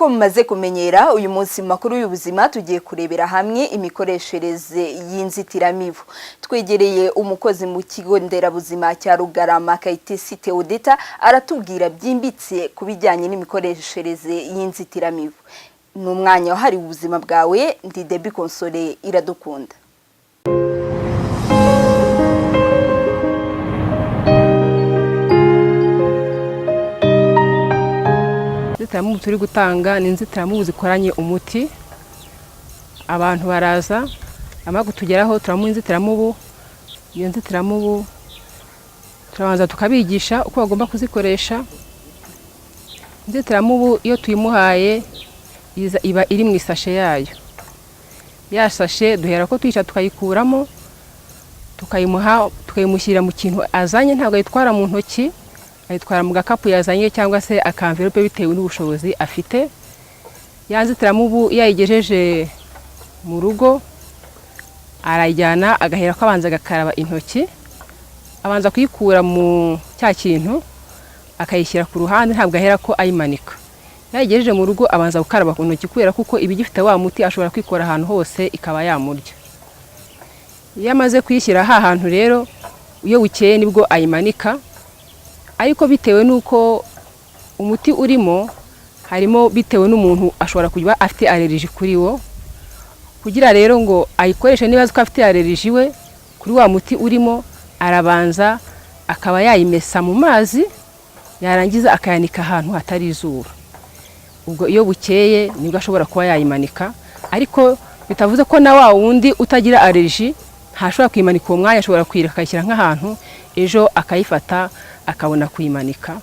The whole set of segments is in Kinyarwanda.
Nkuko mumaze kumenyera uyu munsi makuru y'ubuzima tugiye kurebera hamwe imikoreshereze y'inzitiramibu. Twegereye umukozi mu kigo nderabuzima cya Rugarama Kayitesi Theodeta aratubwira byimbitse kubijyanye n'imikoreshereze y'inzitiramibu. N'umwanya wahari ubuzima bwawe, ndi Debbie Console Iradukunda. Inzitiramubu turi gutanga ni inzitiramubu zikoranye umuti. Abantu baraza ama kutugeraho turamu inzitiramubu. Iyo nzitiramubu turabanza tukabigisha uko bagomba kuzikoresha. Inzitiramubu iyo tuyimuhaye iba iri mu isashe yayo. Ya sashe duhera ko twica tukayikuramo tukayimushyira mu kintu azanye, ntabwo ayitwara mu ntoki, ayitwara mu gakapu yazanye cyangwa se akamverope bitewe n'ubushobozi afite. Ya nzitiramubu yayigejeje mu rugo arayijyana agahera ko abanza agakaraba intoki, abanza kuyikura mu cya kintu akayishyira ku ruhande, ntabwo ahera ko ayimanika. Yayigejeje mu rugo abanza gukaraba ku ntoki kubera kuko ibigifite wa muti ashobora kwikora ahantu hose ikaba yamurya. Iyo amaze kuyishyira ha hantu rero iyo bukeye nibwo ayimanika, ariko bitewe nuko umuti urimo harimo bitewe n'umuntu ashobora kuba afite allergie kuri wo, kugira rero ngo ayikoreshe niba ko afite allergie we kuri wa muti urimo, arabanza akaba yayimesa mu mazi, yarangiza akayanika ahantu hatari izuba. Ubwo iyo bukeye nibwo ashobora kuba yayimanika, ariko bitavuze ko na wa wundi utagira allergie ntashobora kuyimanika uwo mwanya, ashobora kwireka akayishyira nk'ahantu, ejo akayifata akabona kuyimanika.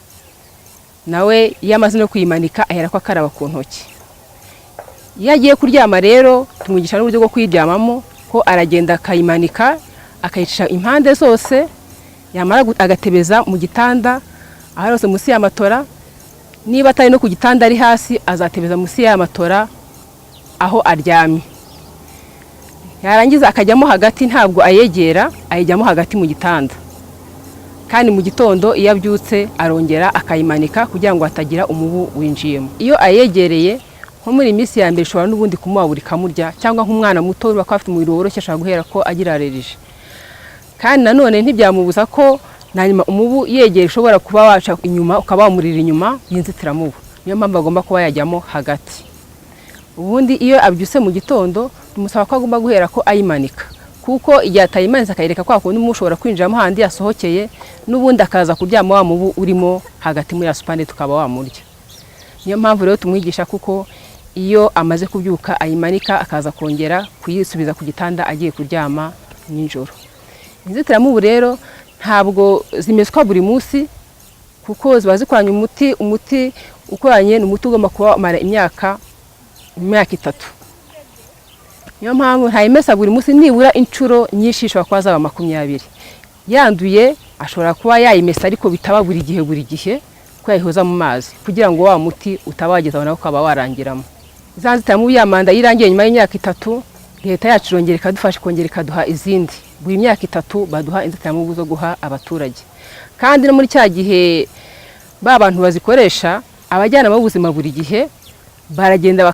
Nawe iyo amaze no kuyimanika ahera ko akaraba ku ntoki. Iyo agiye kuryama rero tumwigisha n'uburyo bwo kuyiryamamo, ko aragenda akayimanika akayicisha impande zose, yamara agatebeza mu gitanda aho hose munsi ya matora. Niba atari no ku gitanda ari hasi azatebeza munsi ya matora aho aryamye. Yarangiza akajyamo hagati, ntabwo ayegera, ayijyamo hagati mu gitanda. Kandi mu gitondo iyo abyutse arongera akayimanika kugira ngo atagira umubu winjiyemo. Iyo ayegereye nko muri iminsi ya mbere ushobora n'ubundi kumuha buri kamurya, cyangwa nk'umwana muto uri afite umubiri woroshye ashobora guhera ko agira allergie. Kandi nanone ntibyamubuza ko nanyuma umubu yegera ushobora kuba waca inyuma ukaba wamurira inyuma y'inzitiramubu. Niyo mpamvu agomba kuba yajyamo hagati. Ubundi iyo abyutse mu gitondo tumusaba ko agomba guhera ko ayimanika, kuko igihe atayimanitse akayireka kwa kundi mushobora kwinjiramo handi yasohokeye, n'ubundi akaza kuryama wa mubu urimo hagati muri asupande tukaba wamurya. Niyo mpamvu rero tumwigisha kuko iyo amaze kubyuka ayimanika akaza kongera kuyisubiza ku gitanda agiye kuryama nijoro. Inzitiramubu rero ntabwo zimeswa buri munsi, kuko ziba zikoranye umuti ukoranye n'umuti ugomba kuba mara imyaka 3. Niyo mpamvu ntayimesa buri munsi, nibura inshuro nyinshi ishobora kuba zaba 20. Yanduye ashobora kuba yayimesa ariko bitaba buri gihe ko yayihoza mu mazi kugira ngo wa muti utabageza nawe ukaba warangiramo. Izanzitiramubu yamanda yirangiye nyuma y'imyaka 3, leta yacu rongera ikadufasha kongera ikaduha izindi. Buri myaka 3 baduha inzitiramubu zo guha abaturage. Kandi no muri cya gihe ba bantu bazikoresha abajyana mu buzima buri gihe baragenda